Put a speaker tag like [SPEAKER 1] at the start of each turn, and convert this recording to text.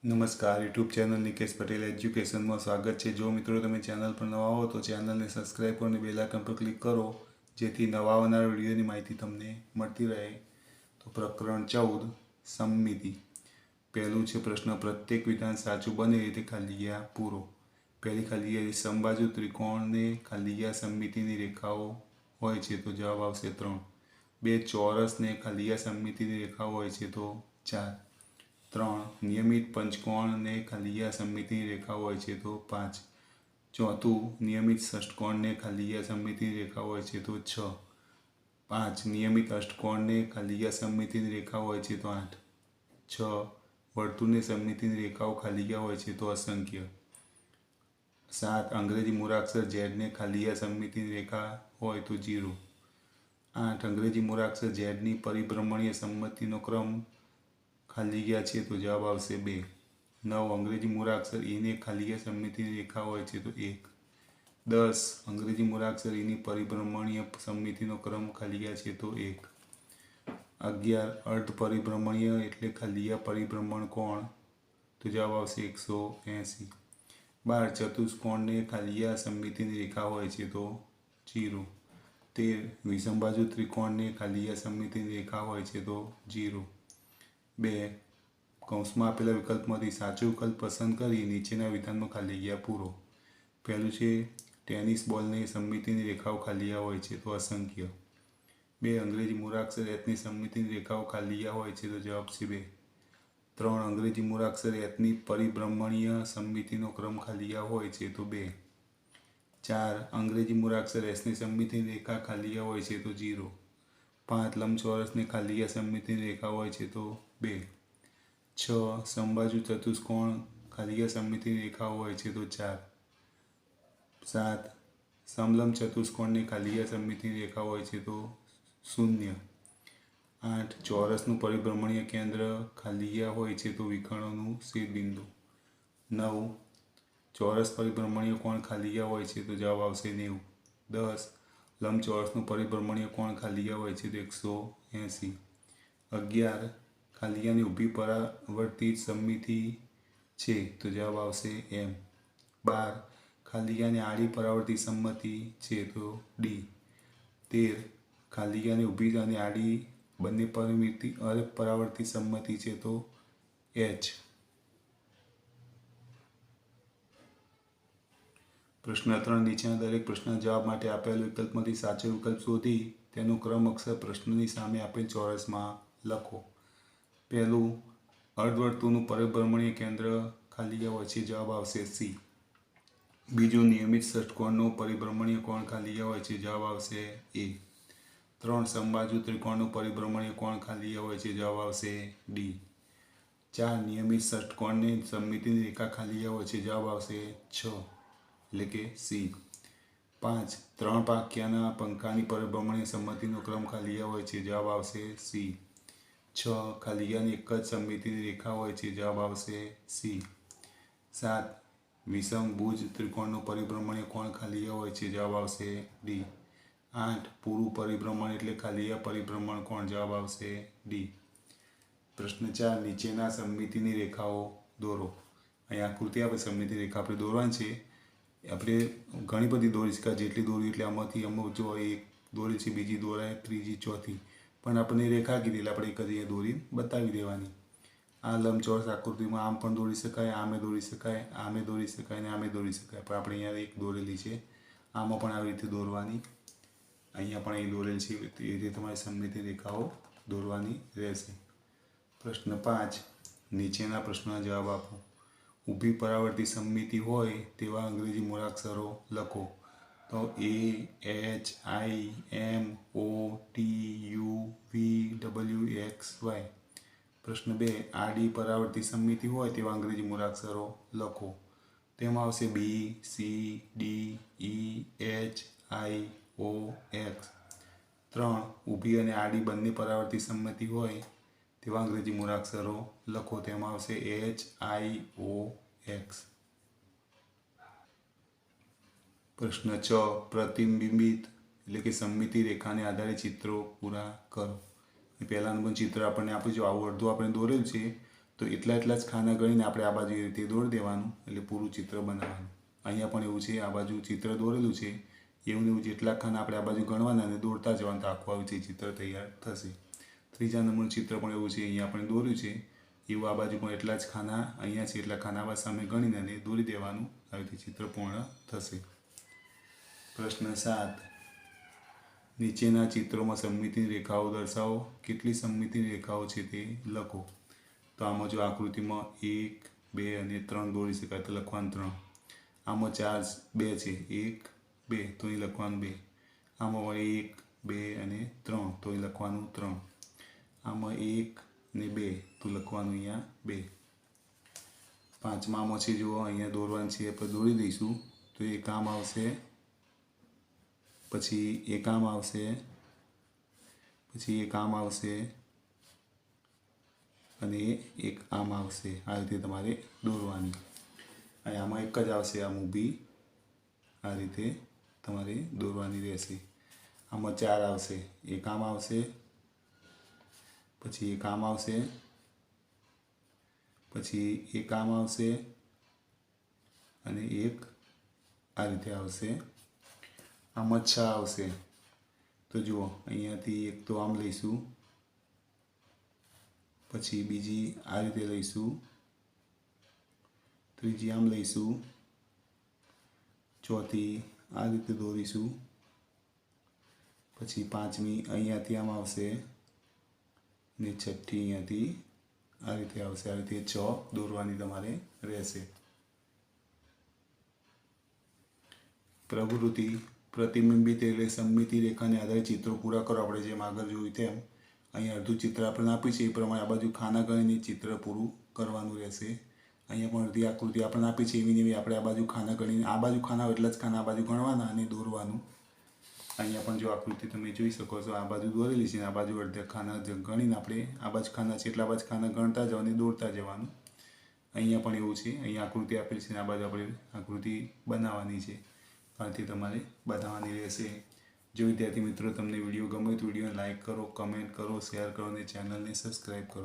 [SPEAKER 1] નમસ્કાર, YouTube channel Nikesh Patel એજ્યુકેશનમાં સ્વાગત છે। જો મિત્રો તમે ચેનલ પર નવા હો તો ચેનલને સબસ્ક્રાઈબ કરો અને બેલ આઇકન પર ક્લિક કરો, જેથી નવા આવનાર વિડીયોની માહિતી તમને મળતી રહે। તો પ્રકરણ 14 સમમિતિ। પહેલું છે પ્રશ્ન, પ્રત્યેક વિધાન સાચું બને એ રીતે ખાલીયા પૂરો। પહેલી ખાલીયા, સમબાજુ ત્રિકોણને ખાલીયા સમમિતિની રેખાઓ હોય છે તો જવાબ આવશે 3। બે ચોરસને ખાલીયા સમમિતિની રેખાઓ હોય છે તો 4। 3 નિયમિત પંચકોણને ખાલીયા સમમિતિની રેખાઓ હોય છે તો 5। ચોથું નિયમિત ષષ્ઠકોણને ખાલીયા સમમિતિની રેખાઓ હોય છે તો 6। 5 નિયમિત અષ્ટકોણને ખાલીયા સમમિતિની રેખાઓ હોય છે તો 8। 6 વર્તુળને સમમિતિની રેખાઓ ખાલીયા હોય છે તો અસંખ્ય। 7 અંગ્રેજી મૂળાક્ષર ઝેડને ખાલીયા સમમિતિની રેખા હોય તો 0। 8 અંગ્રેજી મૂળાક્ષર ઝેડની પરિભ્રમણીય સમમિતિનો ક્રમ ખાલીયા છે તો જવાબ આવશે 2। 9 અંગ્રેજી મૂળાક્ષર ઈને ખાલીયા સમમિતિની રેખા હોય છે તો 1। 10 અંગ્રેજી મૂળાક્ષર ઈની પરિભ્રમણીય સમમિતિનો ક્રમ ખાલીયા છે તો 1। 11 અર્ધ પરિભ્રમણીય એટલે ખાલીયા પરિભ્રમણ કોણ તો જવાબ આવશે 180। 12 ચતુષ્કોણને ખાલીયા સમમિતિની રેખા હોય છે તો 0। 13 વિષમબાજુ ત્રિકોણને ખાલીયા સમમિતિની રેખા હોય છે તો 0। 2 કૌંસમાં આપેલા વિકલ્પમાંથી સાચો વિકલ્પ પસંદ કરી નીચેના વિધાનમાં ખાલીયા પૂરો। પહેલું છે ટેનિસ બોલને સમમિતિની રેખાઓ ખાલીયા હોય છે તો અસંખ્ય। 2 અંગ્રેજી મૂળાક્ષર એચની સમમિતિની રેખાઓ ખાલીયા હોય છે તો જવાબ છે 2। 3 અંગ્રેજી મૂળાક્ષર એચની પરિભ્રમણીય સમમિતિનો ક્રમ ખાલીયા હોય છે તો 2। 4 અંગ્રેજી મૂળાક્ષર એચની સમમિતિની રેખા ખાલીયા હોય છે તો 0। 5 લંબચોરસને ખાલીયા સમમિતિની રેખા હોય છે તો 2। 6 સમબાજુ ચતુષ્કોણ ખાલીયા સમમિતિની રેખાઓ હોય છે તો 4। 7 સમલંબ ચતુષ્કોણને ખાલીયા સમમિતિની રેખા હોય છે તો 0। 8 ચોરસનું પરિભ્રમણીય કેન્દ્ર ખાલીયા હોય છે તો વિકર્ણોનું છેદબિંદુ। 9 ચોરસ પરિભ્રમણીય કોણ ખાલીયા હોય છે તો જવાબ આવશે 90। 10 લંબચોરસનું પરિભ્રમણીય કોણ ખાલીયા હોય છે તો 180। 11 ખાલીયાની ઊભી પરાવર્તિત સમમિતિ છે તો જવાબ આવશે M। 12 ખાલીયાની આડી પરાવર્તિત સમમિતિ છે તો D। 13 ખાલીયાની ઊભી અને આડી બંને પરાવર્તિત સમમિતિ છે તો H। પ્રશ્ન 3 નીચેના દરેક પ્રશ્નના જવાબ માટે આપેલ વિકલ્પમાંથી સાચો વિકલ્પ શોધી તેનો ક્રમ અક્ષર પ્રશ્નની સામે આપેલ ચોરસમાં લખો। પહેલું અર્ધવર્તુળનું પરિભ્રમણીય કેન્દ્ર ખાલીયા હોય છે જવાબ આવશે C। બીજું નિયમિત ષષ્ઠકોણનો પરિભ્રમણીય કોણ ખાલીયા હોય છે જવાબ આવશે A। 3 સમબાજુ ત્રિકોણનું પરિભ્રમણીય કોણ ખાલીયા હોય છે જવાબ આવશે D। 4 નિયમિત ષષ્ઠકોણની સમમિતિની રેખા ખાલીયા હોય છે જવાબ આવશે 6 એટલે કે C। 5 3 પાંખિયાના પંખાની પરિભ્રમણીય સમમિતિનો ક્રમ ખાલીયા હોય છે જવાબ આવશે C। 6 ખાલીયાની એક જ સમમિતિની રેખા હોય છે જવાબ આવશે C। 7 વિષમ ભુજ ત્રિકોણનું પરિભ્રમણીય કોણ ખાલીયા હોય છે જવાબ આવશે D। 8 પૂરું પરિભ્રમણ એટલે ખાલીયા પરિભ્રમણ કોણ જવાબ આવશે D। પ્રશ્ન 4 નીચેના સમમિતિની રેખાઓ દોરો। અહીં આકૃતિ આપણે સમમિતિ રેખા આપણે દોરવાની છે। આપણે ઘણી બધી દોરી શકાય, જેટલી દોરી એટલે આમાંથી અમુક જો એક દોરી છે, બીજી દોરાય, ત્રીજી, ચોથી, પણ આપણને રેખા કીધી એટલે આપણે એક જ દોરી બતાવી દેવાની। આ લંબચોરસ આકૃતિમાં આમ પણ દોરી શકાય, આમે દોરી શકાય, આમે દોરી શકાય અને આમે દોરી શકાય, પણ આપણે અહીંયા એક દોરેલી છે, આમાં પણ આવી રીતે દોરવાની, અહીંયા પણ અહીં દોરેલ છે, એ રીતે તમારે સમમિતિ રેખાઓ દોરવાની રહેશે। પ્રશ્ન 5 નીચેના પ્રશ્નના જવાબ આપો। ઊભી પરાવર્તિત સમમિતિ હોય તેવા અંગ્રેજી મૂળાક્ષરો લખો। તો A, H, I, M, O, T, U, V, W, X, Y। પ્રશ્ન 2 આડી પરાવર્તિત સમમિતિ હોય તેવા અંગ્રેજી મૂળાક્ષરો લખો। તેમાં આવશે B, C, D, E, H, I, O, X। 3 ઊભી અને આડી બંને પરાવર્તિત સમમિતિ હોય તેવા અંગ્રેજી મૂળાક્ષરો લખો। તેમાં આવશે H, I, O, X। પ્રશ્ન 6 પ્રતિબિંબિત એટલે કે સમમિતિ રેખાને આધારે ચિત્રો પૂરા કરો। પહેલાનું પણ ચિત્ર આપણને આપ્યું છે, આવું અડધું આપણે દોરેલ છે, તો એટલા જ ખાના ગણીને આપણે આ બાજુ એ રીતે દોરી દેવાનું, એટલે પૂરું ચિત્ર બનાવવાનું. અહીંયા પણ એવું છે, આ બાજુ ચિત્ર દોરેલું છે એવું ને એવું જેટલા ખાના આપણે આ બાજુ ગણવાના અને દોરતા જવાનું, તો આખું આવી રીતે ચિત્ર તૈયાર થશે. ત્રીજા નંબરનું ચિત્ર પણ એવું છે, અહીંયા આપણે દોર્યું છે એવું આ બાજુ પણ એટલા જ ખાના અહીંયા છે એટલા ખાના બાદ સામે ગણીને અને દોરી દેવાનું, આવી રીતે ચિત્ર પૂર્ણ થશે. પ્રશ્ન 7. નીચેના ચિત્રોમાં સમમિતિની રેખાઓ દર્શાવો. કેટલી સમમિતિની રેખાઓ છે તે લખો. તો આમાં જો આકૃતિમાં 1, 2 અને 3 દોરી શકાય તો લખવાનું 3. આમાં 4, 2 છે, 1, 2 તો અહીં લખવાનું 2. આમાં 1, 2 અને 3 તો અહીં લખવાનું 3. આમાં 1 અને 2 તો લખવાનું અહીંયા 2. પાંચમામાં છે, જુઓ અહીંયા દોરવાનું છે, આપણે દોરી દઈશું તો એક આમ આવશે, પછી એક આમ આવશે, પછી એક આમ આવશે અને એક આમ આવશે. આ રીતે તમારે દોરવાની. અને આમાં એક જ આવશે, આમ ઊભી, આ રીતે તમારે દોરવાની રહેશે. આમાં 4 આવશે, એક આમ આવશે, પછી એક આમ આવશે, પછી એક આમ આવશે અને એક આ રીતે આવશે. આમાં 6 આવશે. તો જુઓ અહીંયાથી એક તો આમ લઈશું, પછી બીજી આ રીતે લઈશું, ત્રીજી આમ લઈશું, ચોથી આ રીતે દોરીશું, પછી પાંચમી અહીંયાથી આમ આવશે અને છઠ્ઠી અહીંયાથી આ રીતે આવશે. આ રીતે 6 દોરવાની તમારે રહેશે. પ્રવૃત્તિ. પ્રતિબિંબિત એટલે સમમિતિ રેખાને આધારે ચિત્રો પૂરા કરો. આપણે જેમ આગળ જોયું તેમ અહીં અડધું ચિત્ર આપણને આપ્યું છે એ પ્રમાણે આ બાજુ ખાના ગણીને ચિત્ર પૂરું કરવાનું રહેશે. અહીંયા પણ અડધી આકૃતિ આપણને આપી છે એવી એવી આપણે આ બાજુ ખાના ગણીને, આ બાજુ ખાના એટલા જ ખાના આ બાજુ ગણવાના અને દોરવાનું. અહીંયા પણ જો આકૃતિ તમે જોઈ શકો છો, આ બાજુ દોરેલી છે, આ બાજુ અડધા ખાના ગણીને આપણે આ બાજુ ખાના છે એટલા બાજુ ખાના ગણતા જવાનું, દોરતા જવાનું. અહીંયા પણ એવું છે, અહીંયા આકૃતિ આપેલી છે, આ બાજુ આપણે આકૃતિ બનાવવાની છે, આથી તમારે બનાવવાની રહેશે. જો વિદ્યાર્થી મિત્રો તમને વિડીયો ગમે તો વિડીયોને લાઇક કરો, કમેન્ટ કરો, શેર કરો અને ચેનલને સબસ્ક્રાઈબ કરો.